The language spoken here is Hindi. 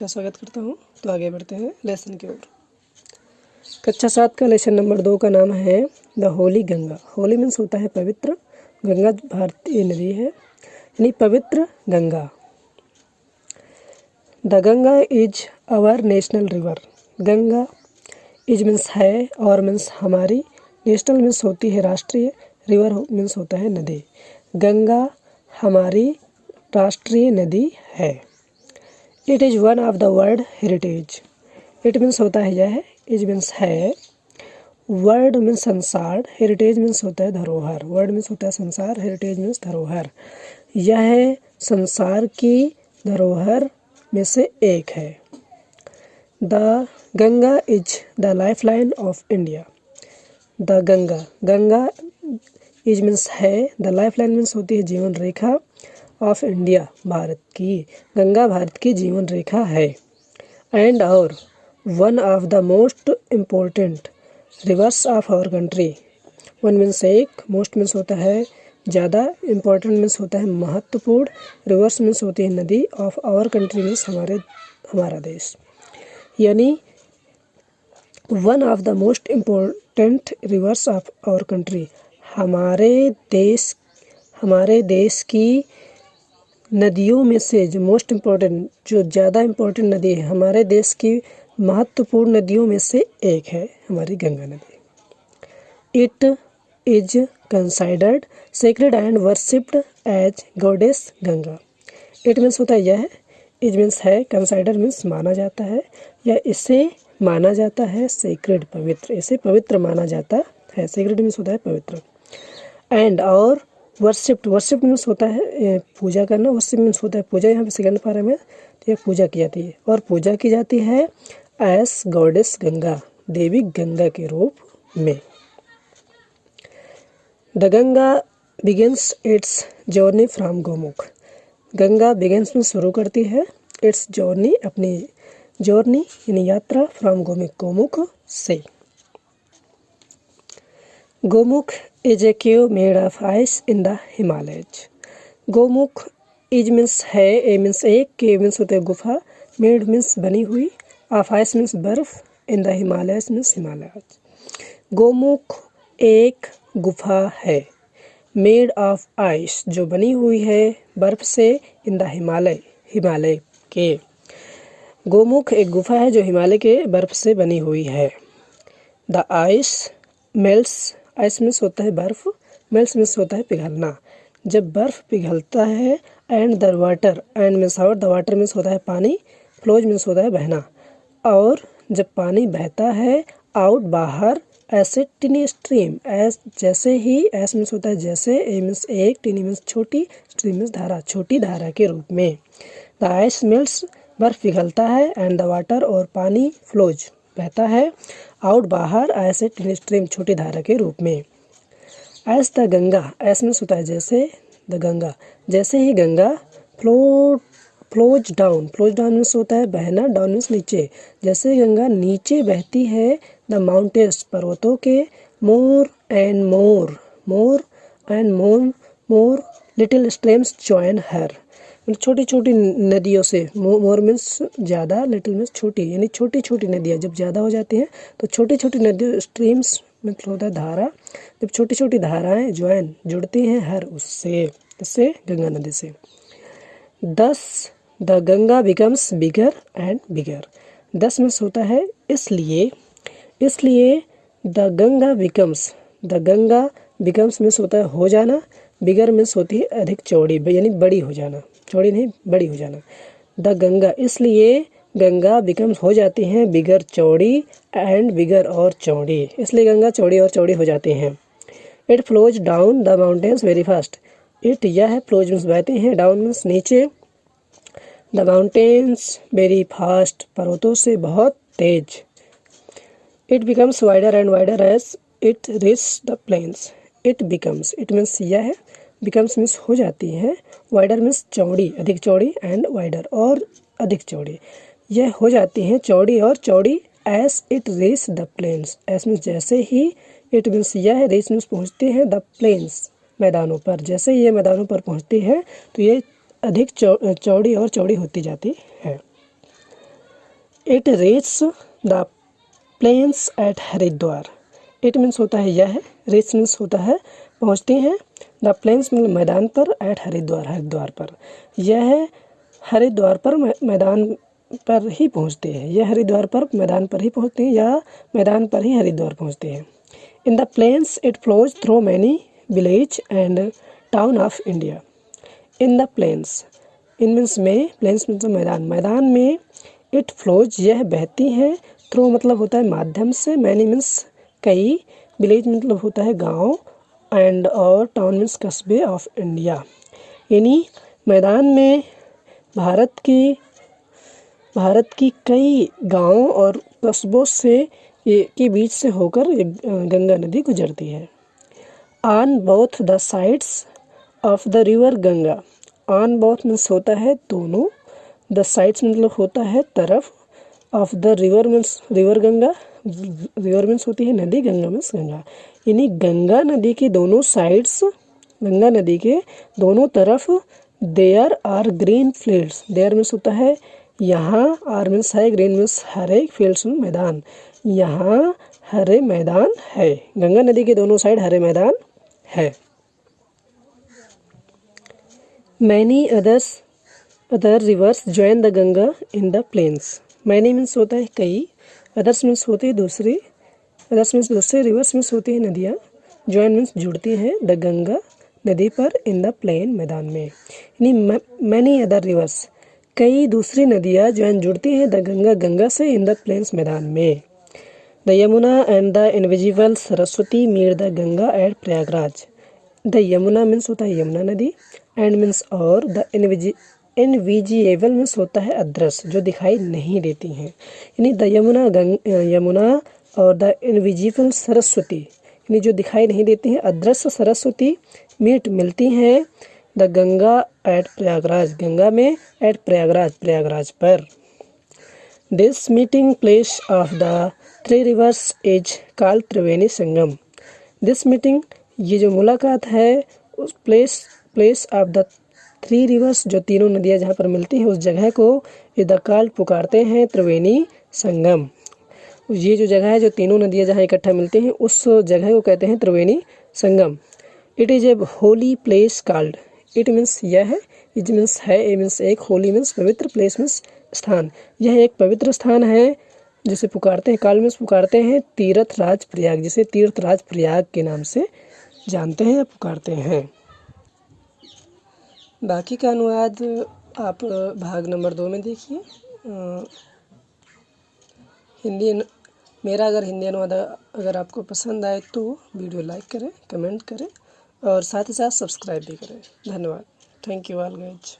का स्वागत करता हूँ। तो आगे बढ़ते हैं लेसन की ओर। कक्षा 7 का लेसन नंबर 2 का नाम है the holy Ganga. Holy means होता है पवित्र, गंगा भारतीय नदी है यानी पवित्र गंगा। The Ganga is our national river. Ganga is means है, और मीन्स हमारी, नेशनल मीन्स होती है राष्ट्रीय, रिवर मीन्स होता है नदी। गंगा हमारी राष्ट्रीय नदी है। It is one of the world heritage. It means होता है यह, इज मीन्स है, वर्ल्ड मीन्स संसार, हेरिटेज मीन्स होता है धरोहर। वर्ल्ड मीन्स होता है संसार, हेरिटेज मीन्स धरोहर। यह संसार की धरोहर में से एक है। The Ganga is the life line of India. The Ganga, Ganga is means है, द लाइफ लाइन मीन्स होती है जीवन रेखा, ऑफ इंडिया भारत की, गंगा भारत की जीवन रेखा है। एंड और one of the most important rivers of our country. One means एक, मोस्ट मीन्स होता है ज़्यादा, इम्पोर्टेंट मीन्स होता है महत्वपूर्ण, रिवर्स मीन्स होती है नदी, ऑफ आवर कंट्री मीन्स हमारा देश। यानी one of the most important rivers of our country, हमारे देश की नदियों में से जो मोस्ट इम्पोर्टेंट, जो ज़्यादा इम्पोर्टेंट नदी है, हमारे देश की महत्वपूर्ण नदियों में से एक है हमारी गंगा नदी। It is considered sacred and worshipped as goddess Ganga. It means होता है यह, इज मीन्स है, कंसाइडर मीन्स माना जाता है, या इसे माना जाता है, सेक्रेड पवित्र, इसे पवित्र माना जाता है। सेक्रेड मीन्स होता है पवित्र। एंड और वर्शिप्ड, वर्शिप मीन्स होता है पूजा करना, वर्शिप मीन्स होता है पूजा। यहाँ पे सेकंड पारा में तो यह पूजा की जाती है, और पूजा की जाती है एस गॉडेस गंगा, देवी गंगा के रूप में। The Ganga begins it's journey from Gomukh. Ganga begins में शुरू करती है, इट्स जर्नी अपनी जर्नी यानी यात्रा, फ्रॉम गोमुख से। Gomukh is a cave made of ice in the Himalayas. Gomukh is means है, ए मीन्स एक, केव मीन्स होता है गुफा, मेड मीन्स बनी हुई, ऑफ आइस मीन्स बर्फ, in the Himalayas means Himalayas. Gomukh एक गुफा है, मेड ऑफ आइस जो बनी हुई है बर्फ से, इन द हिमालय के। गोमुख एक गुफा है जो हिमालय के बर्फ से बनी हुई है। The ice melts, ice means होता है बर्फ, मेल्ट्स मीन्स होता है पिघलना, जब बर्फ पिघलता है। And the water, and means और, द वाटर मीन्स होता है पानी, फ्लोज मीन्स होता है बहना, और जब पानी बहता है आउट बाहर, ऐसे टिनी स्ट्रीम, एस जैसे ही, एस मीन्स होता है जैसे, ए मीन्स एक, टिनी मीन्स छोटी, स्ट्रीम मीन्स धारा, छोटी धारा के रूप में। द आइस मेल्ट्स, बर्फ पिघलता है, एंड द वाटर और पानी, फ्लोज बहता है, आउट बाहर, ऐसे टिनी स्ट्रीम छोटी धारा के रूप में। As the Ganga, as means होता है जैसे, द गंगा जैसे ही Ganga, flows down, flows down means होता है बहना, डाउन मीन्स नीचे, जैसे गंगा नीचे बहती है, द माउंटेन्स पर्वतों के, more and more little streams join her, छोटी छोटी नदियों से, मोर मीन्स ज़्यादा, लिटिल मीन्स छोटी, यानी छोटी छोटी नदियाँ जब ज़्यादा हो जाती हैं तो छोटी छोटी नदियों, स्ट्रीम्स मतलब होता है धारा, जब छोटी छोटी धाराएं ज्वाइन जुड़ती हैं हर उससे गंगा नदी से। दस the Ganga becomes bigger and bigger. 10 means होता है इसलिए द गंगा बिकम्स मीन्स होता है हो जाना, बिगर मीन्स होती है अधिक चौड़ी, यानी बड़ी हो जाना, चौड़ी नहीं बड़ी हो जाना। द गंगा, इसलिए गंगा बिकम्स हो जाती हैं बिगर चौड़ी, एंड बिगर और चौड़ी, इसलिए गंगा चौड़ी और चौड़ी हो जाती हैं। It flows down the mountains very fast. It यह है, फ्लोज मीन्स बहते हैं, डाउन मीन्स नीचे, द माउंटेन्स वेरी फास्ट पर्वतों से बहुत तेज। It becomes wider and wider as it reach the plains. It becomes, it means यह है, बिकम्स मीन्स हो जाती है, वाइडर मीन्स चौड़ी, अधिक चौड़ी, एंड वाइडर और अधिक चौड़ी, यह हो जाती हैं चौड़ी और चौड़ी, as it reach the plains, as means जैसे ही, इट मीन्स यह, रीच मीन्स पहुँचते हैं, द प्लेन्स मैदानों पर, जैसे ये मैदानों पर पहुँचती है तो ये अधिक चौड़ी और चौड़ी होती जाती है। It reach the plains at Haridwar. It means होता है यह, रीच मीन्स होता है पहुँचती हैं, द प्लेन्स मतलब मैदान पर, एट हरिद्वार हरिद्वार पर, यह हरिद्वार पर मैदान पर ही पहुँचते हैं, यह हरिद्वार पर मैदान पर ही पहुँचते हैं या मैदान पर ही हरिद्वार पहुँचते हैं। In the plains it flows through many village and town of India. In the plains, in means में, प्लेन्स मीन्स मैदान, मैदान में, इट फ्लोज यह बहती है, थ्रू मतलब होता है माध्यम से, मैनी मीन्स कई, विलेज मतलब होता है गांव, एंड और टाउन मीन्स कस्बे ऑफ इंडिया। यानी मैदान में भारत की कई गांवों और कस्बों से के बीच से होकर गंगा नदी गुजरती है। On both the sides of the river Ganga, on both means होता है दोनों, द साइड्स मतलब होता है तरफ, of the river means river Ganga, river means होती है नदी, गंगा मीन्स गंगा, यानी गंगा नदी के दोनों साइड्स, गंगा नदी के दोनों तरफ, there are green fields, there means होता है यहाँ, आर मीन्स है, ग्रीन मीन्स हरे, फील्ड्स मैदान, यहाँ हरे मैदान है, गंगा नदी के दोनों साइड हरे मैदान है। Many other rivers join the Ganga in the plains. Many means होता है कई, अदर्स मीन्स होते हैं दूसरे, अदर्स मीन्स दूसरे, रिवर्स मीन्स होती है नदियाँ, ज्वाइन मीन्स जुड़ती हैं द गंगा नदी पर, इन द प्लेन मैदान में, यानी मैनी अदर रिवर्स कई दूसरी नदियाँ ज्वाइन जुड़ती हैं द गंगा गंगा से, इन द प्लेन्स मैदान में। The Yamuna and the invisible Saraswati meet the Ganga at Prayagraj. The Yamuna means होता है यमुना नदी, एंड मीन्स और, द इनविजिबल मीन्स होता है अदृश्य, जो दिखाई नहीं देती हैं, यानी द यमुना और द इनविजिबल सरस्वती, यानी जो दिखाई नहीं देती हैं, अदृश्य सरस्वती, मीट मिलती हैं, द गंगा एट प्रयागराज गंगा में, एट प्रयागराज पर। This meeting place of the three reverse is called Triveni Sangam. This meeting, ये जो मुलाकात है, उस place of the three reverse, जो तीनों नदियाँ जहाँ पर मिलती हैं, उस जगह को इज द कॉल्ड पुकारते हैं त्रिवेणी संगम। ये जो जगह है, जो तीनों नदियाँ जहाँ इकट्ठा मिलती हैं, उस जगह को कहते हैं Triveni Sangam. It is a holy place called, it means यह है, इज मीन्स है, ए मीन्स एक, होली मीन्स पवित्र, प्लेस मीन्स स्थान, यह एक पवित्र स्थान है जिसे पुकारते हैं, काल मीन्स पुकारते हैं तीर्थराज प्रयाग, जिसे तीर्थराज प्रयाग के नाम से जानते हैं या पुकारते हैं। बाकी का अनुवाद आप भाग नंबर 2 में देखिए। मेरा अगर हिंदी अनुवाद अगर आपको पसंद आए तो वीडियो लाइक करें, कमेंट करें और साथ ही साथ सब्सक्राइब भी करें। धन्यवाद। Thank you all guys.